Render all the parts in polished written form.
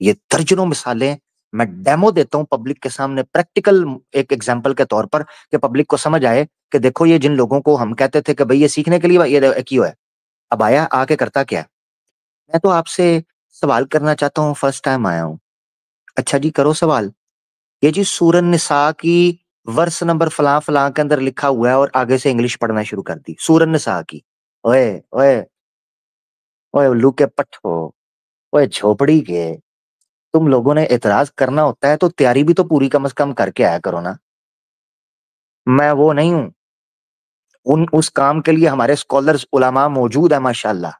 ये दर्जनों मिसालें मैं डेमो देता हूं पब्लिक के सामने, प्रैक्टिकल एक एग्जांपल के तौर पर, कि पब्लिक को समझ आए कि देखो ये जिन लोगों को हम कहते थे कि भाई ये सीखने के लिए ये क्यों है, अब आया आके करता क्या है। मैं तो आपसे सवाल करना चाहता हूँ, फर्स्ट टाइम आया हूँ। अच्छा जी, करो सवाल। ये जी सूरन निसा की वर्ष नंबर फलां फलां के अंदर लिखा हुआ है, और आगे से इंग्लिश पढ़ना शुरू कर दी सूरन निसा की। ओए ओए ओए उल्लू के पट्टो, ओए झोपड़ी के, तुम लोगों ने एतराज करना होता है तो तैयारी भी तो पूरी कम से कम करके आया करो ना। मैं वो नहीं हूं, उन उस काम के लिए हमारे स्कॉलर्स उलमा मौजूद है माशाल्लाह,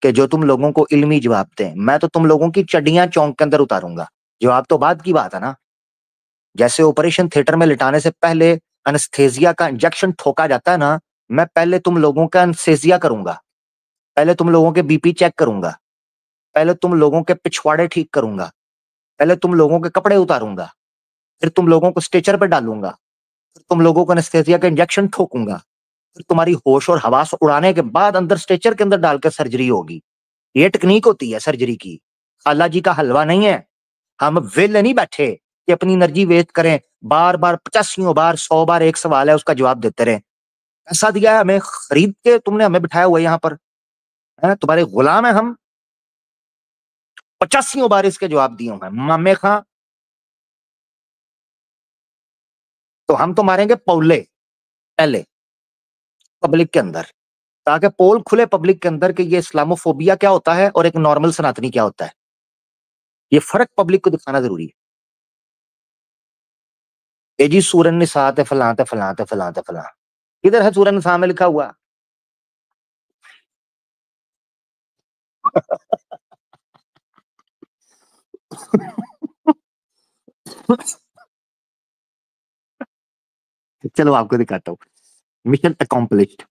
कि जो तुम लोगों को इल्मी जवाब दें। मैं तो तुम लोगों की चड्डियां चौंक के अंदर उतारूंगा। जवाब तो बाद की बात है ना। जैसे ऑपरेशन थिएटर में लिटाने से पहले एनेस्थेसिया का इंजेक्शन ठोका जाता है ना, मैं पहले तुम लोगों का एनेस्थेसिया करूंगा, पहले तुम लोगों के बीपी चेक करूंगा, पहले तुम लोगों के पिछवाड़े ठीक करूंगा, पहले तुम लोगों के कपड़े उतारूंगा, फिर तुम लोगों को स्ट्रेचर पे डालूंगा, फिर तुम लोगों को एनेस्थेसिया का इंजेक्शन ठोकूंगा, फिर तुम्हारी होश और हवास उड़ाने के बाद अंदर स्ट्रेचर के अंदर डालकर सर्जरी होगी। ये टेक्निक होती है सर्जरी की, खाला जी का हलवा नहीं है। हम वेले नहीं बैठे कि अपनी एनर्जी वेस्ट करें, बार बार 85 बार 100 बार एक सवाल है उसका जवाब देते रहे। पैसा दिया है हमें, खरीद के तुमने हमें बिठाया हुआ है यहाँ पर, है तुम्हारे गुलाम है हम। 85 बार इसके जवाब दिए हुए हैं मामे खां। तो हम तो मारेंगे पौले पहले पब्लिक के अंदर, ताकि पोल खुले पब्लिक के अंदर कि ये इस्लामोफोबिया क्या होता है और एक नॉर्मल सनातनी क्या होता है। ये फर्क पब्लिक को दिखाना जरूरी है। ए जी सूरन निसा ते फलां ते फलां ते फलां ते फलां, किधर है सूरन निसा में लिखा हुआ? चलो आपको दिखाता हूँ, मिशन अकॉम्प्लिश्ड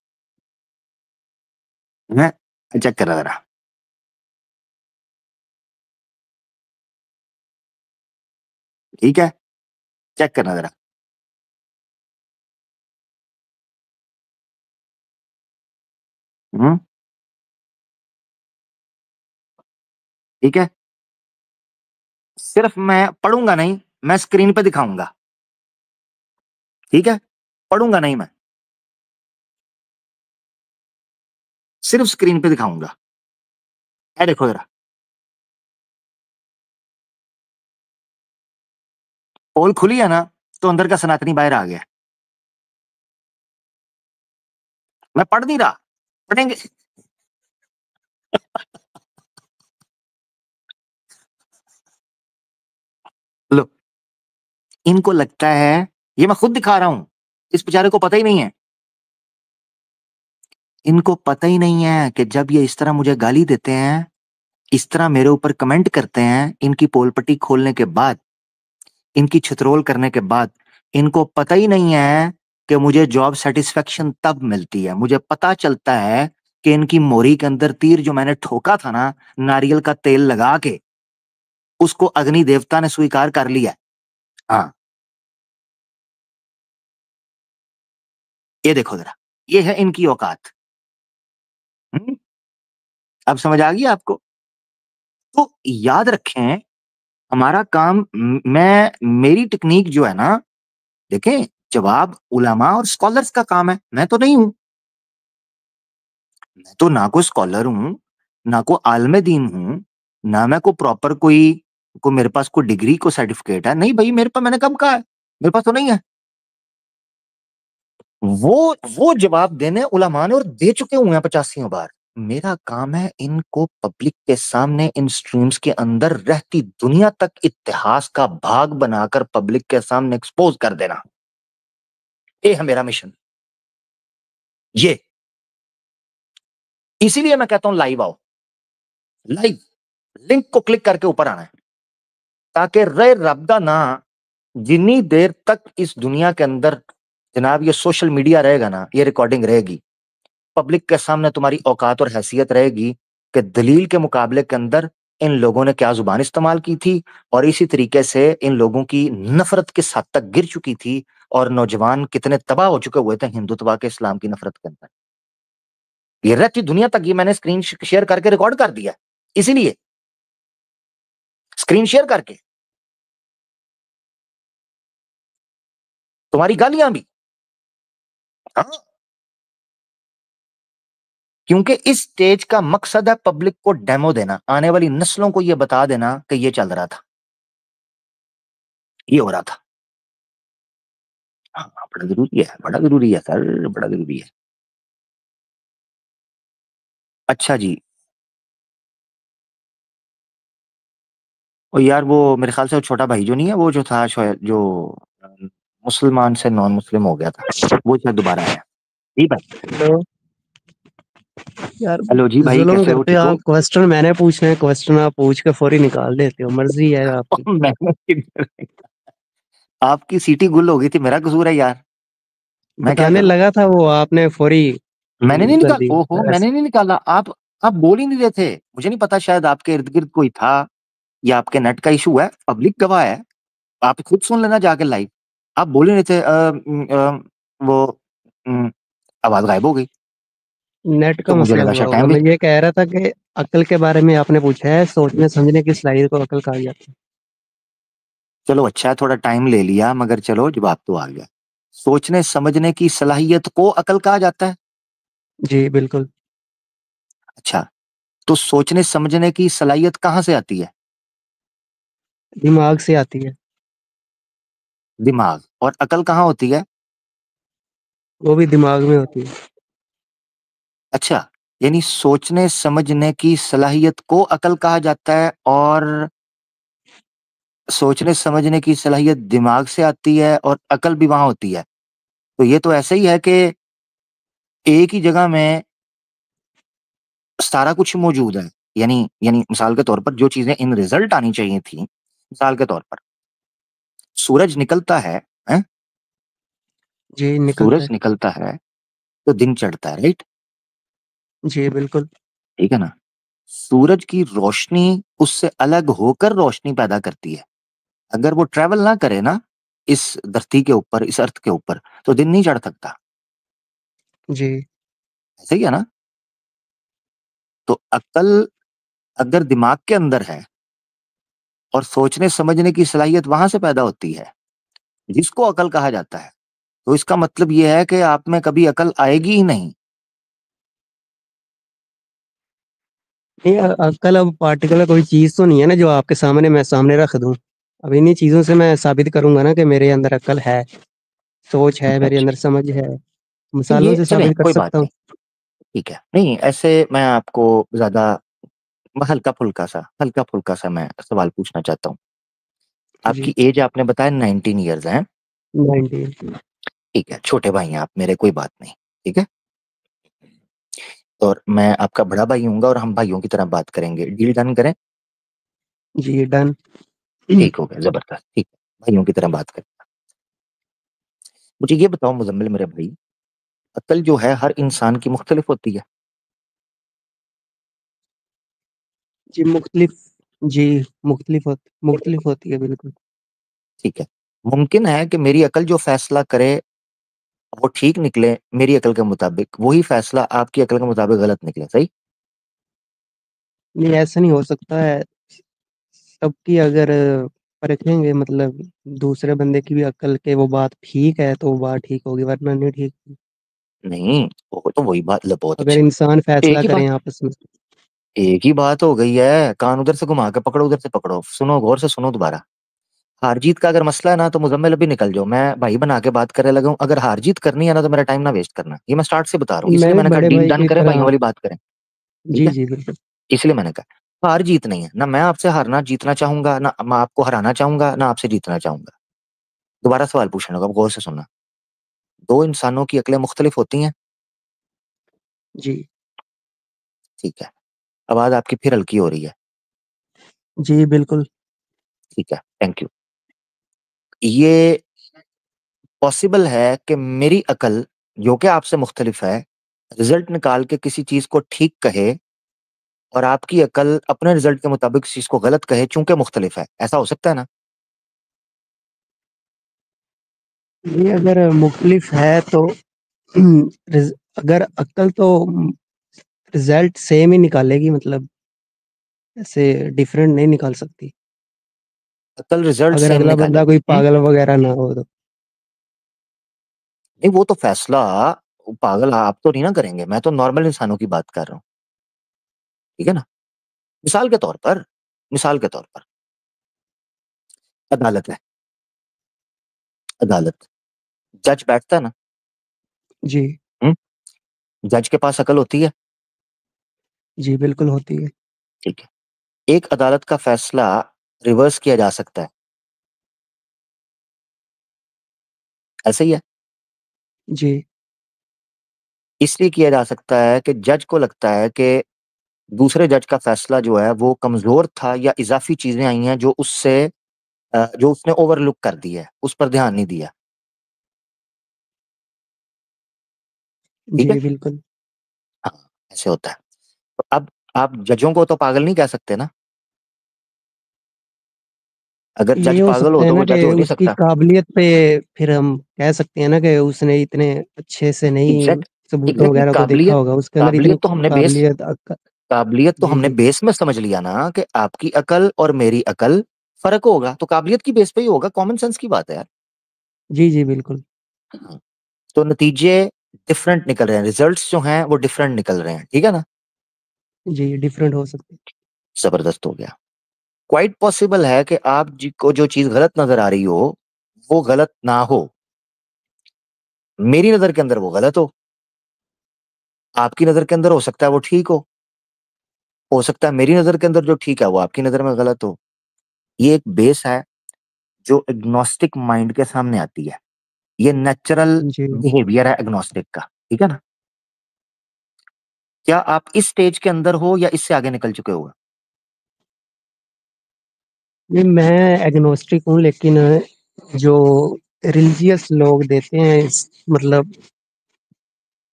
है। चेक करा जरा। ठीक है, चेक करना जरा। हम्म, ठीक है। सिर्फ मैं पढ़ूंगा नहीं, मैं स्क्रीन पे दिखाऊंगा। ठीक है, पढ़ूंगा नहीं मैं, सिर्फ स्क्रीन पे दिखाऊंगा। है देखो जरा, पोल खुली है ना, तो अंदर का सनातनी बाहर आ गया। मैं पढ़ नहीं रहा, पढ़ेंगे। लो, इनको लगता है, ये मैं खुद दिखा रहा हूं, इस बेचारे को पता ही नहीं है। इनको पता ही नहीं है कि जब ये इस तरह मुझे गाली देते हैं, इस तरह मेरे ऊपर कमेंट करते हैं, इनकी पोल पट्टी खोलने के बाद, इनकी छितरोल करने के बाद, इनको पता ही नहीं है कि मुझे जॉब सेटिस्फेक्शन तब मिलती है। मुझे पता चलता है कि इनकी मोरी के अंदर तीर जो मैंने ठोका था ना, नारियल का तेल लगा के, उसको अग्नि देवता ने स्वीकार कर लिया। हाँ, ये देखो जरा, ये है इनकी औकात। हम्म, अब समझ आ गई आपको? तो याद रखें, हमारा काम, मैं, मेरी टेक्निक जो है ना, देखें, जवाब उलमा और स्कॉलर्स का काम है, मैं तो नहीं हूं। मैं तो ना कोई स्कॉलर हूँ, ना को आलम दीन हूँ, ना मैं को प्रॉपर को मेरे पास कोई डिग्री को सर्टिफिकेट है। नहीं भाई, मेरे पास, मैंने कब कहा है, मेरे पास तो नहीं है। वो जवाब देने उलमा ने और दे चुके हुए हैं 85 बार। मेरा काम है इनको पब्लिक के सामने, इन स्ट्रीम्स के अंदर रहती दुनिया तक इतिहास का भाग बनाकर पब्लिक के सामने एक्सपोज कर देना। ये है मेरा मिशन। ये इसीलिए मैं कहता हूं लाइव आओ, लाइव, लिंक को क्लिक करके ऊपर आना है, ताकि रे रब दा ना, जितनी देर तक इस दुनिया के अंदर जनाब ये सोशल मीडिया रहेगा ना, ये रिकॉर्डिंग रहेगी, पब्लिक के सामने तुम्हारी औकात और हैसियत रहेगी कि दलील के मुकाबले के अंदर इन लोगों ने क्या जुबान इस्तेमाल की थी, और इसी तरीके से इन लोगों की नफरत किस हद तक गिर चुकी थी, और नौजवान कितने तबाह हो चुके हुए थे हिंदुत्व के, इस्लाम की नफरत के अंदर। ये रहती दुनिया तक ये मैंने स्क्रीन शेयर करके रिकॉर्ड कर दिया, इसीलिए स्क्रीन शेयर करके, तुम्हारी गालियां भी। हाँ, क्योंकि इस स्टेज का मकसद है पब्लिक को डेमो देना, आने वाली नस्लों को यह बता देना कि ये चल रहा था, ये हो रहा था। हाँ, बड़ा जरूरी है, बड़ा जरूरी है सर, बड़ा जरूरी है। अच्छा जी। और यार वो मेरे ख्याल से वो छोटा भाई जो नहीं है, वो जो था शायद, जो मुसलमान से नॉन मुस्लिम हो गया था, वो शायद दोबारा आया। जी भाई। हेलो यार। हेलो जी भाई, जुल्म कैसे हो, करते हो ठीक हो? आप। क्वेश्चन मैंने पूछना है, क्वेश्चन आप पूछ के फौरी निकाल देते हो, मर्जी है आपकी। मैंने आपकी सीटी गुल हो गई थी, मेरा कसूर है यार, मैं क्या बताने करूं? लगा था वो, आपने फौरी मैंने नहीं कर निकाल, दी ओहो, ऐसे। मैंने नहीं निकाला। आप बोल ही नहीं रहे थे, मुझे नहीं पता, शायद आपके इर्द गिर्द कोई था, या आपके नेट का इशू है, पब्लिक गवाह है, आप खुद सुन लेना जाके लाइव। आप बोल ही नहीं थे, वो आवाज गायब हो गई। नेट का तो मुझे मसला लगा हुआ शायद होगा। टाइम मैं वेस्ट। ये कह रहा था कि अक्ल के बारे में आपने पूछा है, सोचने समझने की सलाहियत को अक्ल कहा जाता चलो अच्छा है, थोड़ा टाइम ले लिया, मगर चलो जवाब तो आ गया। सोचने समझने की सलाहियत को अकल कहा जाता है। है। जी बिल्कुल। अच्छा, तो सोचने समझने की सलाहियत कहाँ से आती है? दिमाग से आती है। दिमाग। और अकल कहाँ होती है? वो भी दिमाग में होती है। अच्छा, यानी सोचने समझने की सलाहियत को अकल कहा जाता है, और सोचने समझने की सलाहियत दिमाग से आती है, और अकल भी वहां होती है। तो ये तो ऐसे ही है कि एक ही जगह में सारा कुछ मौजूद है। यानी मिसाल के तौर पर जो चीजें इन रिजल्ट आनी चाहिए थी, मिसाल के तौर पर सूरज निकलता है? जी निकलता सूरज है। निकलता है तो दिन चढ़ता है, राइट? जी बिल्कुल। ठीक है ना? सूरज की रोशनी उससे अलग होकर रोशनी पैदा करती है। अगर वो ट्रेवल ना करे ना इस धरती के ऊपर, इस अर्थ के ऊपर, तो दिन नहीं चढ़ सकता। जी। सही है ना? तो अकल अगर दिमाग के अंदर है, और सोचने समझने की सलाहियत वहां से पैदा होती है, जिसको अकल कहा जाता है, तो इसका मतलब यह है कि आप में कभी अकल आएगी ही नहीं। नहीं, अक्ल अब पार्टिकुलर कोई चीज तो नहीं है ना जो आपके सामने मैं सामने रख दूं। अब इन्हीं चीजों से मैं साबित करूंगा ना कि मेरे अंदर अक्ल है, सोच है, अच्छा मेरे अच्छा। अंदर समझ है। नहीं, मिसालों ये से चलें, साबित कर कोई बात सकता हूँ। नहीं। ठीक है, नहीं ऐसे मैं आपको ज्यादा हल्का फुल्का सा मैं सवाल पूछना चाहता हूँ। जी। आपकी एज आपने बताया 19 ईयर्स है? 19। ठीक है, छोटे भाई हैं आप मेरे, कोई बात नहीं। ठीक है, और मैं आपका बड़ा भाई हूँगा, और हम भाइयों की तरह बात करेंगे, डील डन करें? जी डन। ठीक हो गया, जबरदस्त, ठीक है, भाइयों की तरह बात करें। मुझे ये बताओ मुजम्मिल मेरे भाई, अक्ल जो है हर इंसान की मुख्तलिफ होती है। जी मुख्तलिफ। जी मुख्तलिफ होती है बिल्कुल। ठीक है, मुमकिन है कि मेरी अकल जो फैसला करे वो ठीक निकले मेरी अकल के मुताबिक, वही फैसला आपकी अकल के मुताबिक गलत निकले, सही? नहीं ऐसा नहीं हो सकता है। सबकी अगर परखेंगे मतलब दूसरे बंदे की भी अक्ल के वो बात ठीक है तो वो बात ठीक होगी, वरना नहीं ठीक। नहीं, वो तो वही बात, बहुत अगर अच्छे। इंसान एक फैसला ही करें बात, आपस में। एक ही बात हो गई है, कान उधर से घुमा के पकड़ो, उधर से पकड़ो, सुनो गौर से, सुनो दोबारा। हार जीत का अगर मसला है ना, तो मुजम्मिल अभी निकल जाओ, मैं भाई बना के बात करने लगा हूं। अगर हार जीत करनी है ना, तो मेरा टाइम ना वेस्ट करना, ये मैं स्टार्ट से बता रहा हूँ, मैं इसलिए भी मैंने कहा बड़े डील भाई डन की करें, भाइयों तरह। वाली बात करें। ठीक जी है, जी बिल्कुल। इसलिए मैंने कहा हार जीत नहीं है ना, मैं आपसे हारना जीतना चाहूंगा ना, मैं आपको हराना चाहूंगा ना, आपसे जीतना चाहूंगा। दोबारा सवाल पूछने लगा, गौर से सुनना। दो इंसानों की अकलें मुख्तलिफ होती हैं। जी। ठीक है, आवाज आपकी फिर हल्की हो रही है। जी बिल्कुल। ठीक है, थैंक यू। ये पॉसिबल है कि मेरी अकल, जो कि आपसे मुख्तलिफ है, रिजल्ट निकाल के किसी चीज को ठीक कहे, और आपकी अकल अपने रिजल्ट के मुताबिक इस चीज को गलत कहे, चूंकि मुख्तलिफ है। ऐसा हो सकता है ना? ये अगर मुख्तलिफ है तो अगर अक्ल तो रिजल्ट सेम ही निकालेगी, मतलब ऐसे डिफरेंट नहीं निकाल सकती। अकल रिजल्ट अगर सेम अगला निकाले। बंदा कोई पागल वगैरह ना हो तो। नहीं, वो तो फैसला वो पागल आप तो नहीं ना करेंगे, मैं तो नॉर्मल इंसानों की बात कर रहा हूँ। ठीक है ना। मिसाल के तौर पर, मिसाल के तौर पर अदालत है, अदालत, जज बैठता है ना। जी। हम्म, जज के पास अकल होती है। जी बिल्कुल होती है। ठीक है। एक अदालत का फैसला रिवर्स किया जा सकता है, ऐसे ही है। जी। इसलिए किया जा सकता है कि जज को लगता है कि दूसरे जज का फैसला जो है वो कमजोर था, या इजाफी चीजें आई हैं जो उससे जो उसने ओवरलुक कर दी है, उस पर ध्यान नहीं दिया। ठीक है। जी बिल्कुल। हाँ, ऐसे होता है। तो अब आप जजों को तो पागल नहीं कह सकते ना। अगर ये जज हो पागल हो सकता है तो ना वो कि जज हो नहीं उसकी सकता। काबिलियत पे फिर हम कह सकते हैं ना कि उसने इतने अच्छे से नहीं एग्जैक्ट सबूतों एग्जैक्टली, वगैरह को देखा काबिलियत, होगा, उसके अंदर इतनी काबिलियत तो हमने बेस काबिलियत काबिलियत तो जी हमने जी। बेस में समझ लिया ना कि आपकी अकल और मेरी अकल फर्क होगा, तो काबिलियत की बेस पे ही होगा, कॉमन सेंस की बात है यार। जी जी बिल्कुल। हाँ, तो नतीजे डिफरेंट निकल रहे हैं, रिजल्ट्स जो हैं वो डिफरेंट निकल रहे हैं, ठीक है ना। जी डिफरेंट हो सकते जबरदस्त हो गया। क्वाइट पॉसिबल है कि आप जी को जो चीज गलत नजर आ रही हो वो गलत ना हो, मेरी नजर के अंदर वो गलत आपकी नजर के अंदर हो सकता है वो ठीक हो सकता है मेरी नजर के अंदर जो ठीक है वो आपकी नजर में गलत हो। ये एक बेस है जो एग्नोस्टिक माइंड के सामने आती है। ये नेचुरल हैं। जी। बिहेवियर है एग्नोस्टिक का, ठीक है ना। क्या आप इस स्टेज के अंदर हो या इससे आगे निकल चुके हो? नहीं, मैं एग्नोस्टिक हूँ, लेकिन जो रिलीजियस लोग देते हैं मतलब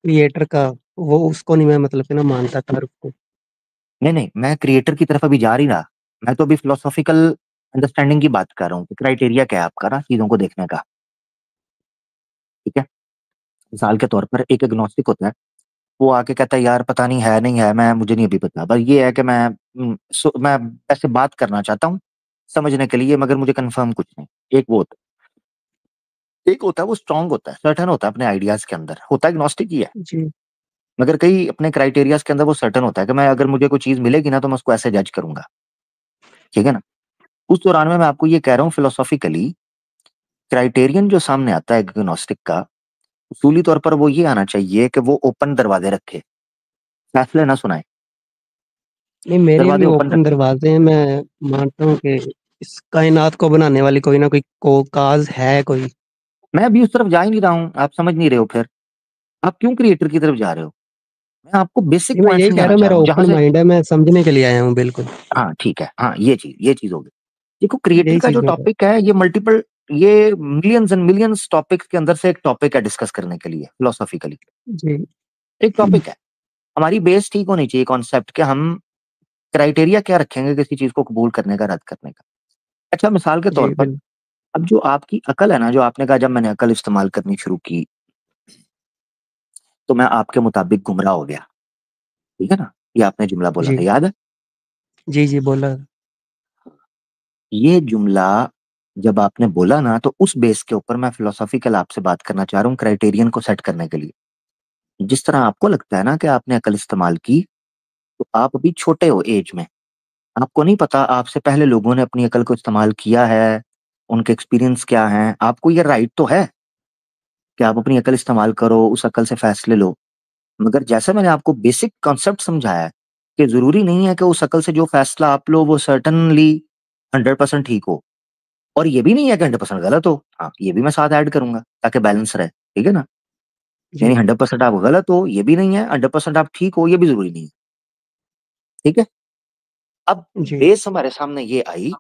क्रिएटर का, वो उसको नहीं मैं मतलब कि ना मानता था उसको। नहीं नहीं, मैं क्रिएटर की तरफ अभी जा रही ना, मैं तो अभी फिलोसॉफिकल अंडरस्टैंडिंग की बात कर रहा हूँ कि क्राइटेरिया क्या है आपका ना चीजों को देखने का। ठीक है। मिसाल के तौर पर एक एग्नोस्टिक होता है, वो आके कहता है यार पता नहीं है नहीं है, मैं मुझे नहीं अभी पता, बस ये है कि मैं ऐसे बात करना चाहता हूँ समझने के लिए, मगर मुझे कंफर्म कुछ नहीं। एक वो होता है, एक होता है वो स्ट्रांग होता है, सर्टन होता है अपने आइडियाज के अंदर, होता है एग्नोस्टिक ही है, जी मगर कई अपने क्राइटेरियाज के अंदर वो सर्टन होता है कि मैं अगर मुझे कोई चीज मिलेगी ना तो मैं उसको ऐसे जज करूंगा। ठीक है ना। उस दौरान में मैं आपको ये कह रहा हूँ फिलोसॉफिकली क्राइटेरियन जो सामने आता है एग्नोस्टिक का, उसूली तौर पर वो ये आना चाहिए कि वो ओपन दरवाजे रखे, फैसले ना सुनाए, नहीं, मेरे भी दरवाजे ओपन ओपन रखे। दरवाजे हैं। मैं मानता हूँ कि इस कायनात को बनाने वाली कोई ना कोई को काज है कोई। मैं अभी उस तरफ जा ही नहीं रहा हूँ, आप समझ नहीं रहे हो फिर, आप क्यों क्रिएटर की तरफ जा रहे हो? मैं आपको बेसिक नहीं, मैं पॉइंट यही कह समझाना रहा हूँ, चाह मेरा रहा हूँ जहां ओपन से। माइंड है, मैं समझने के लिए आया हूँ बिल्कुल। हाँ ठीक है, हाँ ये चीज होगी। देखो क्रिएटर यही का चीज जो मैं कह टॉपिक है ये मल्टीपल, ये मिलियंस एंड मिलियंस टॉपिक्स के अंदर से एक टॉपिक है डिस्कस करने के लिए फिलोसॉफिकली। जी एक टॉपिक है, हमारी बेस ठीक होनी चाहिए कॉन्सेप्ट के, हम क्राइटेरिया क्या रखेंगे किसी चीज को कबूल करने का, रद्द करने का। अच्छा, मिसाल के तौर जी पर बिल्कुल। अब जो आपकी अकल है ना, जो आपने कहा जब मैंने अकल इस्तेमाल करनी शुरू की तो मैं आपके मुताबिक गुमराह हो गया, ठीक है ना, ये आपने जुमला बोला था, जी याद है? जी जी बोला। ये जुमला जब आपने बोला ना तो उस बेस के ऊपर मैं फिलोसॉफिकल आपसे बात करना चाह रहा हूँ क्राइटेरियन को सेट करने के लिए। जिस तरह आपको लगता है ना कि आपने अकल इस्तेमाल की, तो आप अभी छोटे हो एज में, आपको नहीं पता आपसे पहले लोगों ने अपनी अकल को इस्तेमाल किया है, उनके एक्सपीरियंस क्या हैं, आपको ये राइट तो है कि आप अपनी अकल इस्तेमाल करो, उस अकल से फैसले लो। मगर जैसे मैंने आपको बेसिक कॉन्सेप्ट समझाया है कि जरूरी नहीं है कि उस अकल से जो फैसला आप लो वो सर्टनली 100% ठीक हो, और ये भी नहीं है कि 100% गलत हो, हाँ ये भी मैं साथ ऐड करूंगा ताकि बैलेंस रहे, ठीक है ना। यानी जी 100% आप गलत हो ये भी नहीं है, 100% आप ठीक हो ये भी जरूरी नहीं है। ठीक है। अब जी बेस हमारे सामने ये आई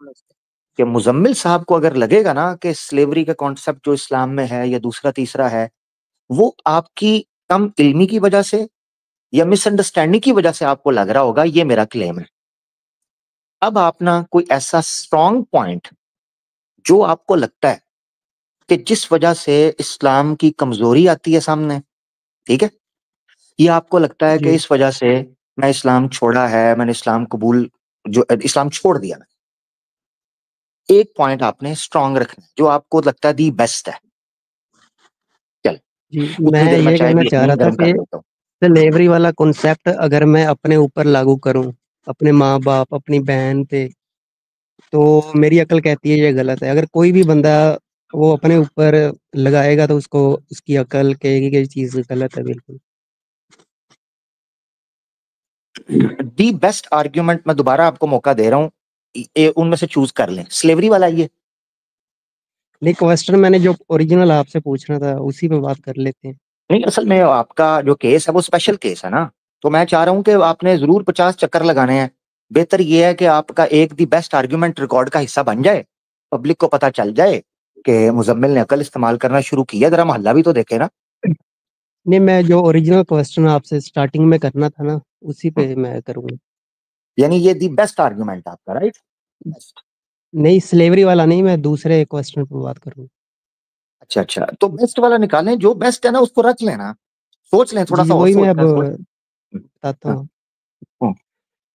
कि मुजम्मिल साहब को अगर लगेगा ना कि स्लेवरी का कॉन्सेप्ट जो इस्लाम में है या दूसरा तीसरा है, वो आपकी कम इल्मी की वजह से या मिसअंडरस्टैंडिंग की वजह से आपको लग रहा होगा, ये मेरा क्लेम है। अब आप ना कोई ऐसा स्ट्रॉन्ग पॉइंट जो आपको लगता है कि जिस वजह से इस्लाम की कमजोरी आती है सामने, ठीक है, ये आपको लगता है कि जी इस वजह से मैं इस्लाम छोड़ा है, मैंने इस्लाम कबूल, जो इस्लाम छोड़ दिया, एक पॉइंट आपने स्ट्रांग रखना है जो आपको लगता है दी बेस्ट है। चल जी, उतनी मैं देर में ये चाय कहना भी चाह अपनी रहा था गर्म कर कि लेता हूँ। डिलीवरी वाला कॉन्सेप्ट अगर मैं अपने ऊपर लागू करूँ, अपने माँ-बाप, अपनी बहन पे, तो मेरी अक्ल कहती है ये गलत है। अगर कोई भी बंदा वो अपने ऊपर लगाएगा तो उसको उसकी अक्ल कहेगी कि ये चीज़ गलत है बिल्कुल। दी बेस्ट आर्ग्यूमेंट मैं दोबारा आपको मौका दे रहा हूँ, उनमें से चूज कर लें। स्लेवरी वाला ये नहीं, क्वेश्चन मैंने जो ओरिजिनल आपसे पूछना था उसी पे बात कर लेते हैं। नहीं, असल में आपका जो केस है वो स्पेशल केस है ना, तो मैं चाह रहा हूं कि आपने जरूर 50 चक्कर लगाने हैं। बेहतर ये है कि आपका एक दी बेस्ट आर्ग्यूमेंट रिकॉर्ड का हिस्सा बन जाए, पब्लिक को पता चल जाए कि मुजम्मिल ने अकल इस्तेमाल करना शुरू किया, जरा मोहल्ला भी तो देखे ना। नहीं, मैं जो ओरिजिनल क्वेश्चन आपसे स्टार्टिंग में करना था ना, उसी हम्म, पे मैं करूँगा। यानी ये दी बेस्ट आर्ग्यूमेंट आपका, राइट? बेस्ट। नहीं, स्लेवरी वाला नहीं, मैं दूसरे क्वेश्चन पे बात करूँगा। अच्छा अच्छा, तो बेस्ट वाला निकालें, जो बेस्ट है ना उसको रख लेना, सोच लें, थोड़ा जी, सा और वही मैं सोच अब कर सोच। बताता हाँ, हूँ। हाँ,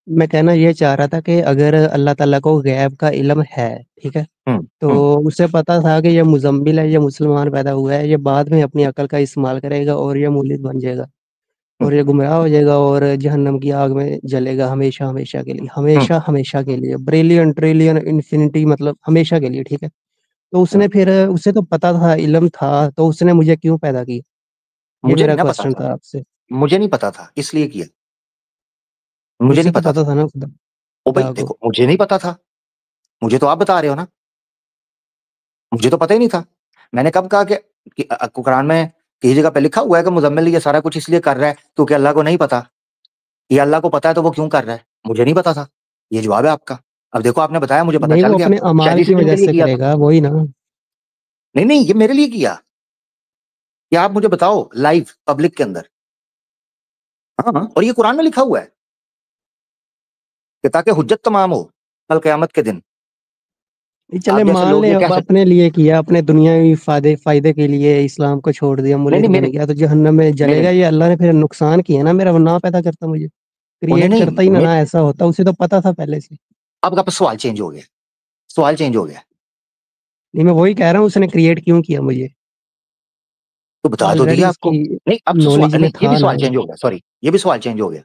मैं कहना ये चाह रहा था कि अगर अल्लाह ताला को गैब का इल्म है, ठीक है? हम्म, तो हम्म, उसे पता था कि ये मुज़म्मिल है, ये मुसलमान पैदा हुआ है, ये बाद में अपनी अकल का इस्तेमाल करेगा और ये मुल्हिद बन जाएगा हम्म, और ये गुमराह हो जाएगा और जहन्नम की आग में जलेगा हमेशा-हमेशा के लिए, हम्म, हमेशा-हमेशा के लिए, ब्रिलियंट, ट्रिलियन, इन्फिनिटी मतलब हमेशा के लिए, ठीक है? तो हाँ। उसने फिर उसे तो पता था, इल्म था, तो उसने मुझे क्यों पैदा किया? ये मुझे मेरा नहीं ना पता क्वेश्चन था, था आपसे। मुझे नहीं पता था इसलिए किया, मुझे उसे नहीं तो पता पता था। था ना ओ भाई खुदा को। देखो, मुझे नहीं पता था, मुझे तो आप बता रहे हो ना, मुझे तो पता ही नहीं था। मैंने कब कहा कि कुरान में कहीं जगह पे लिखा हुआ है कि मुजम्मिल ये सारा कुछ इसलिए कर रहा है क्योंकि अल्लाह को नहीं पता? ये अल्लाह को पता है तो वो क्यों कर रहा है? मुझे नहीं पता था। ये जवाब है आपका। अब देखो आपने बताया, मुझे पता नहीं, चल वो गया, अपने शायद अमाल इसी की दिन के वजह लिए से किया था। करेगा, वही ना? नहीं नहीं, ये मेरे लिए किया, कि आप मुझे बताओ लाइव पब्लिक के अंदर। हाँ हाँ, और ये कुरान में लिखा हुआ है कि ताकि हुज्जत तमाम हो कल क़यामत के दिन। नहीं, चले आप जैसे मान लोग लें ये कह अब सकते। अपने लिए किया, अपने दुनियावी फ़ायदे के लिए इस्लाम को छोड़ दिया, नहीं मुल्हिद नहीं, बन मेरे गया, तो जहन्नम में मेरे जलेगा। ये अल्लाह ने फिर नुकसान किया ना मेरा, वो ना पैदा करता मुझे, उन्हें क्रिएट नहीं, करता ही ना उन्हें। ना ऐसा होता, उसे तो पता था पहले से। अब आपका सवाल चेंज हो गया, सवाल चेंज हो गया। नहीं, मैं वही कह रहा हूँ, उसने क्रिएट क्यों किया मुझे? तो बता तो ऑलरेडी दिया आपको। उसकी नहीं, अब नॉलेज सवाल में नहीं, ये भी था ना सवाल वो। चेंज हो गया, सॉरी, ये भी सवाल चेंज हो गया।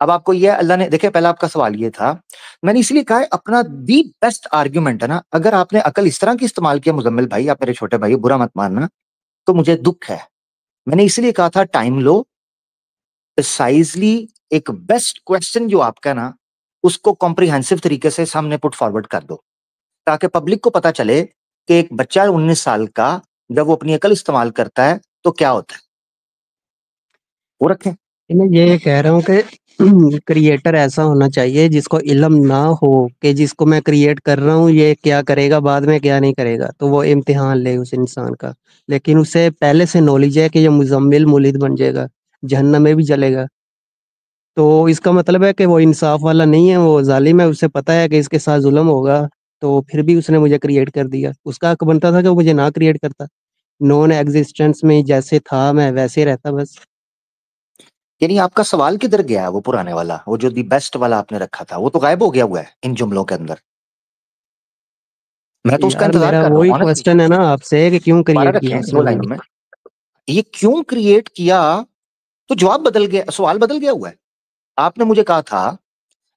अब आपको ये अल्लाह ने, देखिए पहला आपका सवाल ये था, मैंने इसलिए कहा है अपना दी बेस्ट आर्ग्यूमेंट है ना, अगर आपने अकल इस तरह की इस्तेमाल किया मुजम्मिल भाई, आप मेरे छोटे भाई, बुरा मत मानना, तो मुझे दुख है। मैंने इसलिए कहा था टाइम लो, प्रिसाइजली एक बेस्ट क्वेश्चन जो आपका ना, उसको कॉम्प्रिहेंसिव तरीके से सामने पुट फॉरवर्ड कर दो, ताकि पब्लिक को पता चले कि एक बच्चा 19 साल का जब वो अपनी अकल इस्तेमाल करता है तो क्या होता है, वो रखें। मैं ये कह रहा हूँ कि क्रिएटर ऐसा होना चाहिए जिसको इल्म ना हो कि जिसको मैं क्रिएट कर रहा हूँ ये क्या करेगा, बाद में क्या नहीं करेगा, तो वो इम्तिहान ले उस इंसान का। लेकिन उसे पहले से नॉलेज है कि ये मुज़म्मिल मुलिद बन जाएगा, जहन्नम में भी जलेगा। तो इसका मतलब है कि वो इंसाफ वाला नहीं है, वो ज़ालिम है, उसे पता है कि इसके साथ ज़ुल्म होगा, तो फिर भी उसने मुझे क्रिएट कर दिया। उसका हक बनता था कि वो मुझे ना क्रिएट करता। नॉन एक्जिस्टेंस में जैसे था मैं वैसे ही रहता बस। यानी आपका सवाल किधर गया है, वो पुराने वाला, वो जो दी बेस्ट वाला आपने रखा था, वो तो गायब हो गया हुआ है इन जुमलों के अंदर। मैं तो उसका यार इंतजार मेरा कर रहा हूँ वही ऑनेस्टली। क्वेश्चन है ना आपसे कि क्यों दोबारा क्रिएट किया रखें उसने दो लाइनों मुझे? में, ये क्यों क्रिएट किया, तो जवाब बदल गया, सवाल बदल गया हुआ है। आपने मुझे कहा था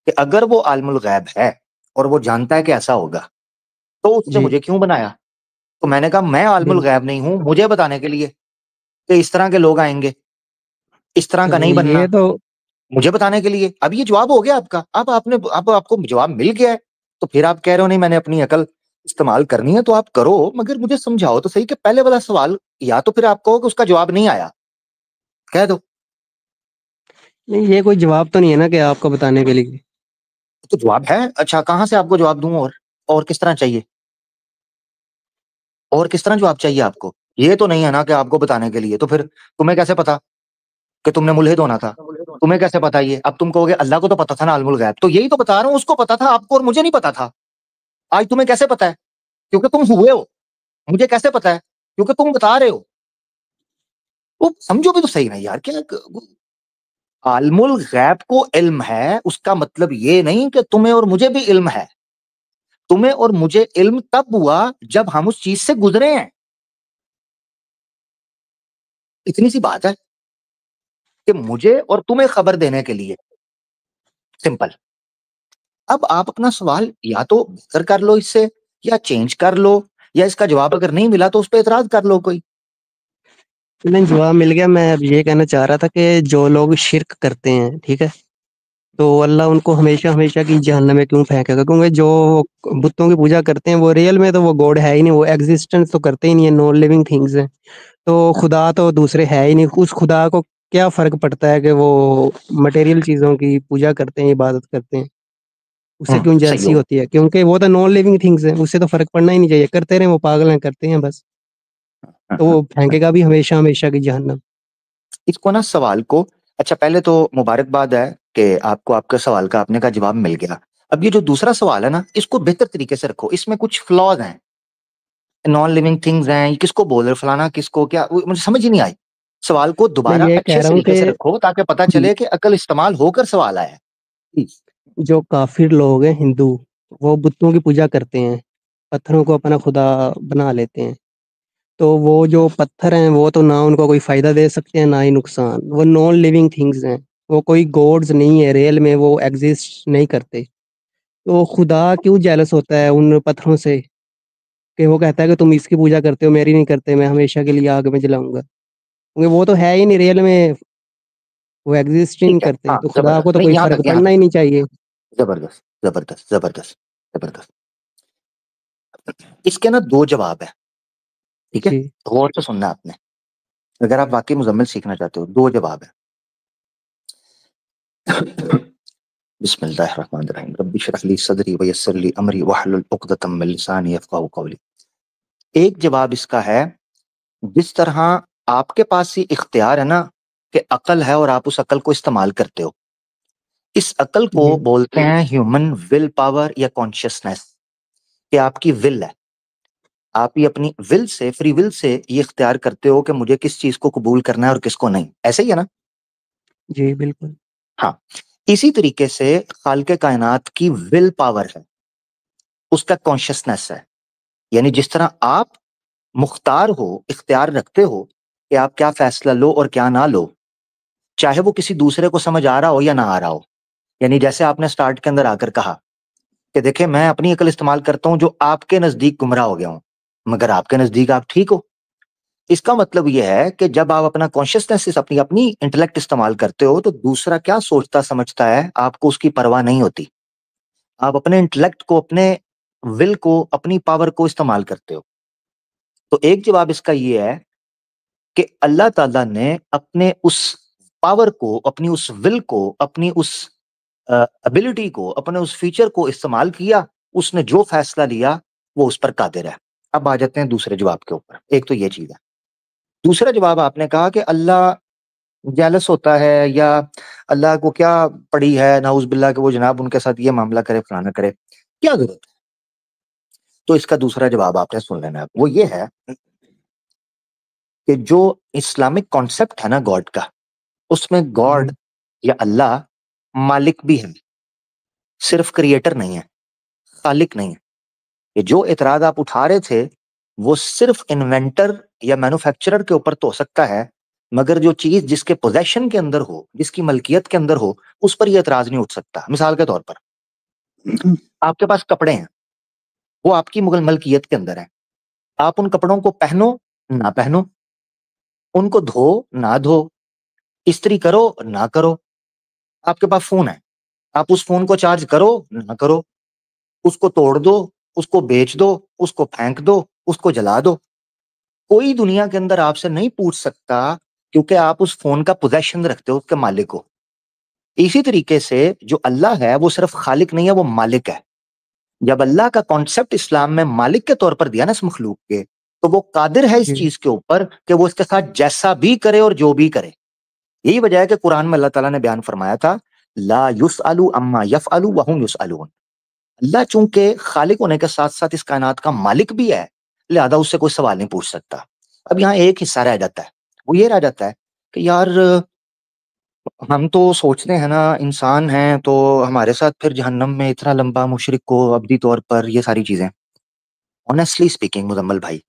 कि अगर वो आलमुल गैब है और वो जानता है कि ऐसा होगा, तो उसने जी, मुझे क्यों बनाया? तो मैंने कहा मैं आलमुल बिल्कुल। गैब नहीं हूं, मुझे बताने के लिए कि इस तरह के लोग आएंगे, इस तरह का चलो नहीं ये बनना, तो मुझे बताने के लिए। अब ये जवाब हो गया आपका, अब आपने, अब आपको जवाब मिल गया है, तो फिर आप कह रहे हो नहीं मैंने अपनी अकल इस्तेमाल करनी है, तो आप करो, मगर मुझे समझाओ तो सही कि पहले वाला सवाल, या तो फिर आप कहो कि उसका जवाब नहीं आया, कह दो। नहीं, ये कोई जवाब तो नहीं है ना कि आपको बताने के लिए। तो जवाब है, अच्छा कहां से आपको जवाब दूं, और किस तरह चाहिए, और किस तरह जवाब चाहिए आपको? ये तो नहीं है ना कि आपको बताने के लिए, तो फिर तुम्हें कैसे पता कि तुमने मुल्हिद होना था? तुम्हें कैसे पता? ये अब तुम कहोगे अल्लाह को तो पता था ना अल्मुल गैब, तो यही तो बता रहा हूं, उसको पता था, आपको और मुझे नहीं पता था। आज तुम्हें कैसे पता है? क्योंकि तुम हुए हो। मुझे कैसे पता है? क्योंकि तुम बता रहे हो। वो समझो भी तो सही ना यार, क्या आलमुल गैब को इल्म है, उसका मतलब ये नहीं कि तुम्हें और मुझे भी इल्म है। तुम्हें और मुझे इल्म तब हुआ जब हम उस चीज से गुजरे हैं। इतनी सी बात है कि मुझे और तुम्हें खबर देने के लिए, सिंपल। अब आप अपना सवाल या तो बेहतर कर लो इससे, या चेंज कर लो, या इसका जवाब अगर नहीं मिला तो उस पर एतराज कर लो कोई। नहीं, जवाब मिल गया। मैं अब ये कहना चाह रहा था कि जो लोग शिर्क करते हैं, ठीक है, तो अल्लाह उनको हमेशा हमेशा की जहन्नम में क्यों फेंकेगा? क्योंकि जो बुतों की पूजा करते हैं वो रियल में तो वो गॉड है ही नहीं, वो एग्जिस्टेंस तो करते ही नहीं है, नॉन लिविंग थिंग्स हैं। तो खुदा तो दूसरे है ही नहीं। उस खुदा को क्या फर्क पड़ता है कि वो मटेरियल चीजों की पूजा करते हैं, इबादत करते हैं? उससे क्यों सही जेलसी हो। होती है? क्योंकि वो तो नॉन लिविंग थिंग्स है, उससे तो फर्क पड़ना ही नहीं चाहिए। करते रहे, वो पागल हैं, करते हैं बस। तो वो फेंकेगा भी हमेशा हमेशा की जहन्नम। इसको ना सवाल को, अच्छा पहले तो मुबारकबाद है कि आपको आपका सवाल का आपने का जवाब मिल गया। अब ये जो दूसरा सवाल है ना, इसको बेहतर तरीके से रखो, इसमें कुछ फ्लॉज हैं, नॉन लिविंग थिंग्स हैं, ये किसको बोल रहे हो, फलाना किसको, क्या, मुझे समझ ही नहीं आई। सवाल को मैं दोबारा ये कह अच्छे रहा हूँ तरीके से रखो ताकि पता कि चले कि अकल इस्तेमाल होकर सवाल आया है। प्लीज। जो काफिर लोग हैं हिंदू, वो बुतों की पूजा करते हैं, पत्थरों को अपना खुदा बना लेते हैं। तो वो जो पत्थर हैं वो तो ना उनको कोई फायदा दे सकते हैं ना ही नुकसान। वो नॉन लिविंग थिंग्स हैं, वो कोई गॉड्स नहीं है, रियल में वो एग्जिस्ट नहीं करते। तो खुदा क्यों जेलस होता है उन पत्थरों से कि वो कहता है कि तुम इसकी पूजा करते हो, मेरी नहीं करते, मैं हमेशा के लिए आग में जलाऊंगा? क्योंकि वो तो है ही नहीं रियल में, वो एग्जिस्ट ही नहीं ठीक है, करते। हाँ तो खुदा को जबरदस्त, तो नहीं कोई यहाँ तक, फर्क यहाँ पड़ना ही तक, नहीं चाहिए। जबरदस्त जबरदस्त जबरदस्त जबरदस्त। इसके ना दो जवाब है, ठीक है, जी गौर से सुनना आपने, अगर आप वाकई मुजम्मिल सीखना चाहते हो। दो जवाब है। बिस्मिल्लाहिर्रहमानिर्रहीम, रब्बी इश्रह ली सदरी व यस्सिर ली अमरी वहलुल उक़दतम मिन लिसानी यफ़क़हू क़ौली। एक जवाब इसका है, जिस तरह आपके पास ये इख्तियार है ना कि अकल है और आप उस अकल को इस्तेमाल करते हो, इस अकल को जी बोलते हैं ह्यूमन विल पावर या कॉन्शियसनेस। कि आपकी विल है, आप ये अपनी will say, free will say ये इख्तियार करते हो कि मुझे किस चीज को कबूल करना है और किसको नहीं। ऐसे ही है ना? जी बिल्कुल। हाँ। इसी तरीके से खालिक कायनात की विल पावर है, उसका कॉन्शियसनेस है। यानी जिस तरह आप मुख्तार हो, इख्तियार रखते हो कि आप क्या फैसला लो और क्या ना लो, चाहे वो किसी दूसरे को समझ आ रहा हो या ना आ रहा हो। यानी जैसे आपने स्टार्ट के अंदर आकर कहा कि देखिए मैं अपनी अकल इस्तेमाल करता हूं जो आपके नजदीक गुमराह हो गया हूं, मगर आपके नजदीक आप ठीक हो। इसका मतलब यह है कि जब आप अपना कॉन्शियसनेस, अपनी अपनी इंटेलेक्ट इस्तेमाल करते हो, तो दूसरा क्या सोचता समझता है आपको उसकी परवाह नहीं होती। आप अपने इंटेलेक्ट को, अपने विल को, अपनी पावर को इस्तेमाल करते हो। तो एक जवाब इसका ये है कि अल्लाह ताला ने अपने उस पावर को, अपनी उस विल को, अपनी उस एबिलिटी को, अपने उस फीचर को इस्तेमाल किया, उसने जो फैसला लिया वो उस पर कादिर है। अब आ जाते हैं दूसरे जवाब के ऊपर। एक तो ये चीज है। दूसरा जवाब आपने कहा कि अल्लाह जेलस होता है, या अल्लाह को क्या पड़ी है नाउज बिल्ला के वो जनाब उनके साथ ये मामला करे, फलाना करे, क्या जरूरत है? तो इसका दूसरा जवाब आपने सुन लेना है, वो ये है कि जो इस्लामिक कॉन्सेप्ट है ना गॉड का, उसमें गॉड जी या अल्लाह मालिक भी है, सिर्फ क्रिएटर नहीं है, खालिक नहीं है। ये जो एतराज आप उठा रहे थे, वो सिर्फ इन्वेंटर या मैन्युफैक्चरर के ऊपर तो हो सकता है, मगर जो चीज जिसके पोजेशन के अंदर हो, जिसकी मलकियत के अंदर हो, उस पर ये एतराज नहीं उठ सकता। मिसाल के तौर पर आपके पास कपड़े हैं, वो आपकी मुगल मलकियत के अंदर है। आप उन कपड़ों को पहनो ना पहनो, उनको धो ना धो, इस्त्री करो ना करो। आपके पास फोन है, आप उस फोन को चार्ज करो ना करो, उसको तोड़ दो, उसको बेच दो, उसको फेंक दो, उसको जला दो, कोई दुनिया के अंदर आपसे नहीं पूछ सकता, क्योंकि आप उस फोन का पोजेशन रखते हो उसके मालिक को। इसी तरीके से जो अल्लाह है वो सिर्फ खालिक नहीं है, वो मालिक है। जब अल्लाह का कॉन्सेप्ट इस्लाम में मालिक के तौर पर दिया ना इस मखलूक के, तो वो कादिर है इस जी चीज के ऊपर कि वो इसके साथ जैसा भी करे और जो भी करे। यही वजह है कि कुरान में अल्लाह ताला ने बयान फरमाया था, ला युसअलु अम्मा यफअलु वहुम युसअलून। अल्लाह चूंकि खालिक होने के साथ साथ इस कायनात का मालिक भी है, लिहाजा उससे कोई सवाल नहीं पूछ सकता। अब यहाँ एक हिस्सा रह जाता है, वो ये रह जाता है कि यार हम तो सोचते हैं ना, इंसान हैं तो हमारे साथ फिर जहन्नम में इतना लंबा, मुशरिक को अबदी तौर पर, ये सारी चीजें। ऑनेस्टली स्पीकिंग मुजम्मल भाई,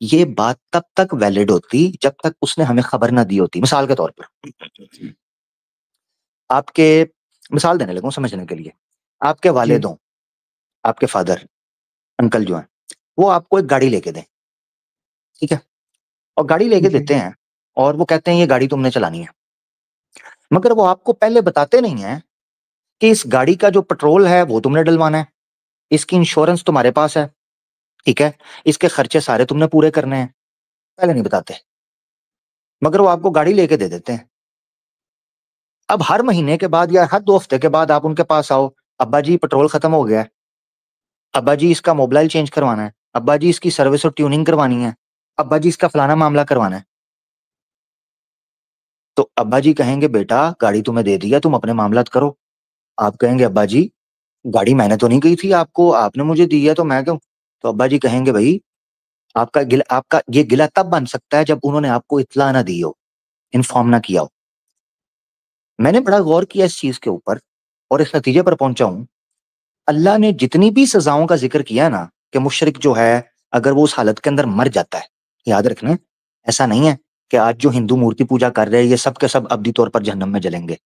ये बात तब तक वैलिड होती जब तक उसने हमें खबर ना दी होती। मिसाल के तौर पर, आपके, मिसाल देने लगूं समझने के लिए, आपके जी, वालिद हों, आपके फादर, अंकल जो हैं, वो आपको एक गाड़ी लेके दें, ठीक है, और गाड़ी लेके जी, देते हैं, और वो कहते हैं ये गाड़ी तुमने चलानी है, मगर वो आपको पहले बताते नहीं है कि इस गाड़ी का जो पेट्रोल है वो तुमने डलवाना है, इसकी इंश्योरेंस तुम्हारे पास है, ठीक है, इसके खर्चे सारे तुमने पूरे करने हैं, पहले नहीं बताते, मगर वो आपको गाड़ी लेके दे देते हैं। अब हर महीने के बाद या हर 2 हफ्ते के बाद आप उनके पास आओ, अब्बा जी पेट्रोल खत्म हो गया है, अब्बा जी इसका मोबाइल चेंज करवाना है, अब्बा जी इसकी सर्विस और ट्यूनिंग करवानी है, अब्बा जी इसका फलाना मामला करवाना है। तो अब्बा जी कहेंगे बेटा गाड़ी तुम्हें दे दी है, तुम अपने मामलात करो। आप कहेंगे अब्बा जी गाड़ी मैंने तो नहीं कही थी आपको, आपने मुझे दी है तो मैं क्यों। तो अब्बा जी कहेंगे भाई आपका ये गिला तब बन सकता है जब उन्होंने आपको इत्तला ना दी हो, इन्फॉर्म ना किया हो। मैंने बड़ा गौर किया इस चीज के ऊपर, और इस नतीजे पर पहुंचा हूं, अल्लाह ने जितनी भी सजाओं का जिक्र किया ना, कि मुशरिक जो है अगर वो उस हालत के अंदर मर जाता है, याद रखना, ऐसा नहीं है कि आज जो हिंदू मूर्ति पूजा कर रहे हैं ये सब के सब अब्दी तौर पर जहन्नम में जलेंगे।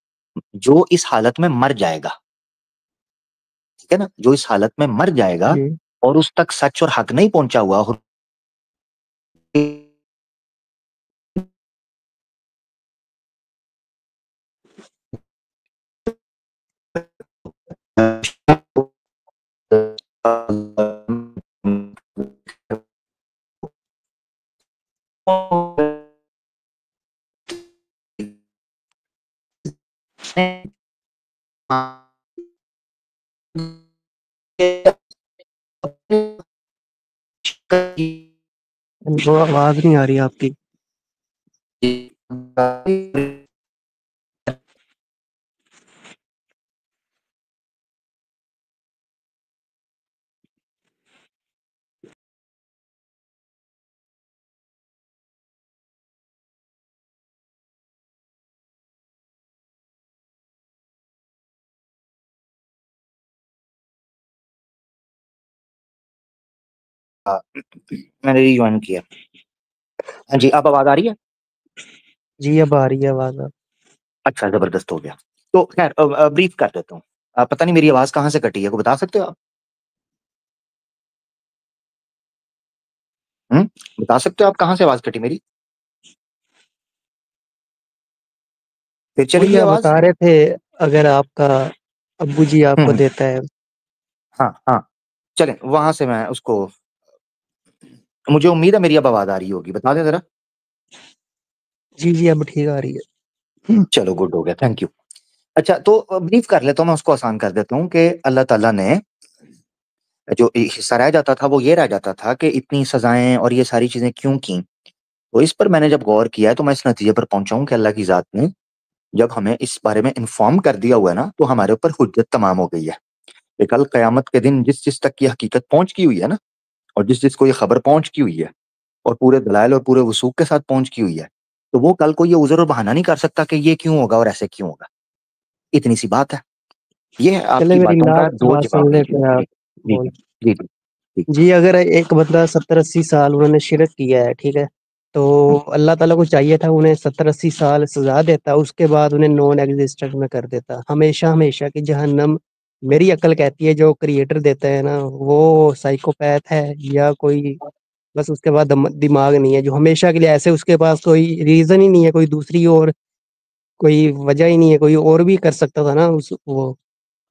जो इस हालत में मर जाएगा, ठीक है ना, जो इस हालत में मर जाएगा जी। और उस तक सच और हक नहीं पहुंचा हुआ, और वो आवाज नहीं आ रही आपकी। मैंने रिज्वाइन किया। हाँ जी, अब आवाज आ रही है। जी, अब आ रही है आवाज अब। अच्छा, जबरदस्त हो गया। तो खैर ब्रीफ कर देता हूँ। पता नहीं मेरी आवाज कहाँ से कटी है, को बता सकते हो आप? हम्म, बता सकते हो आप कहाँ से आवाज कटी मेरी? फिर चली वही गई आप आवाज। बता रहे थे, अगर आपका अब्बू जी आपको हम्म, देता है। हाँ हाँ, चलें वहां से मैं उसको, मुझे उम्मीद है मेरी अब आवाज आ रही होगी, बता दें जरा। जी, जी, अब ठीक आ रही है। चलो गुड हो गया, थैंक यू। अच्छा तो ब्रीफ कर लेता हूँ, मैं उसको आसान कर देता हूँ कि अल्लाह ताला ने जो हिस्सा रह जाता था वो ये रह जाता था कि इतनी सजाएं और ये सारी चीजें क्यों की। तो इस पर मैंने जब गौर किया तो मैं इस नतीजे पर पहुंचा हूं कि अल्लाह की जात ने जब हमें इस बारे में इन्फॉर्म कर दिया हुआ है ना, तो हमारे ऊपर हुज्जत तमाम हो गई है। कि कल कयामत के दिन जिस जिस तक की हकीकत पहुंच की हुई है ना, और जिस जिसको ये खबर पहुंच की हुई है, और पूरे दलाइल और पूरे वसूख के साथ पहुंच की हुई है, तो वो कल को ये उज़र और बहाना नहीं कर सकता कि ये क्यों होगा और ऐसे क्यों होगा। इतनी सी बात है। ये है चले आपकी मेरी बातों का लास्ट दो बात जवाब सुन मेरे लेते हैं लिए। आप। जी जी जी जी जी। जी, अगर एक बंदा 70-80 साल उन्होंने शिरक किया है, ठीक है? तो हम्म, अल्लाह ताला को चाहिए था उन्हें 70-80 साल सज़ा देता, उसके बाद उन्हें नॉन एग्जिस्टेंट में कर देता। हमेशा-हमेशा की जहन्नम। मेरी अक्ल कहती है जो क्रिएटर देता है ना, वो साइकोपैथ है या कोई, बस उसके पास दिमाग नहीं है, जो हमेशा के लिए ऐसे उसके पास कोई रीज़न ही नहीं है, कोई दूसरी और कोई वजह ही नहीं है, कोई और भी कर सकता था ना उस वो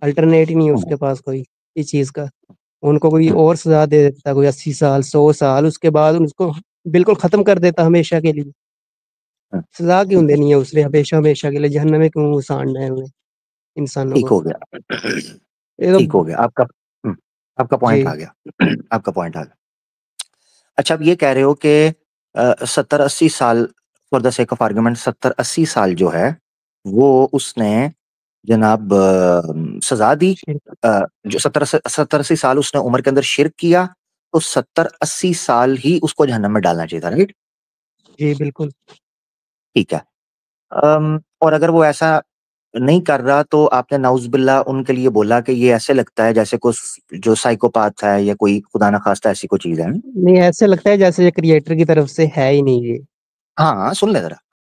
अल्टरनेट ही नहीं है हम्म, उसके पास कोई इस चीज़ का। उनको कोई हम्म, और सज़ा दे देता, कोई 80 साल, 100 साल, उसके बाद उसको बिल्कुल ख़त्म कर देता हमेशा के लिए। हम्म, सज़ा क्यों ठीक है, देनी है उसे हमेशा-हमेशा के लिए, जहन्नम में क्यों उसाड़ना है उन्हें, इंसानों ठीक को? हो गया। ये तो ठीक हो गया आपका। आपका पॉइंट जी, आ गया। आपका पॉइंट आ गया। अच्छा, आप ये कह रहे हो कि 70-80 साल, for the sake of argument 70-80 साल जो है वो उसने जनाब सजा दी। शिरक। जो 70-80 साल उसने उम्र के अंदर शिरक किया, तो 70-80 साल ही उसको जहन्नम में डालना चाहिए था, राइट? जी, बिल्कुल। ठीक है। और अगर वो ऐसा नहीं कर रहा तो आपने नाउज़ुबिल्लाह उनके लिए बोला कि ये ऐसे लगता है जैसे कुछ जो साइकोपाथ है या कोई खुदा ना खास्ता ऐसी कोई चीज़ है। नहीं, ऐसे लगता है जैसे ये क्रिएटर की तरफ से है ही नहीं ये। हाँ, हाँ, सुन ले ज़रा।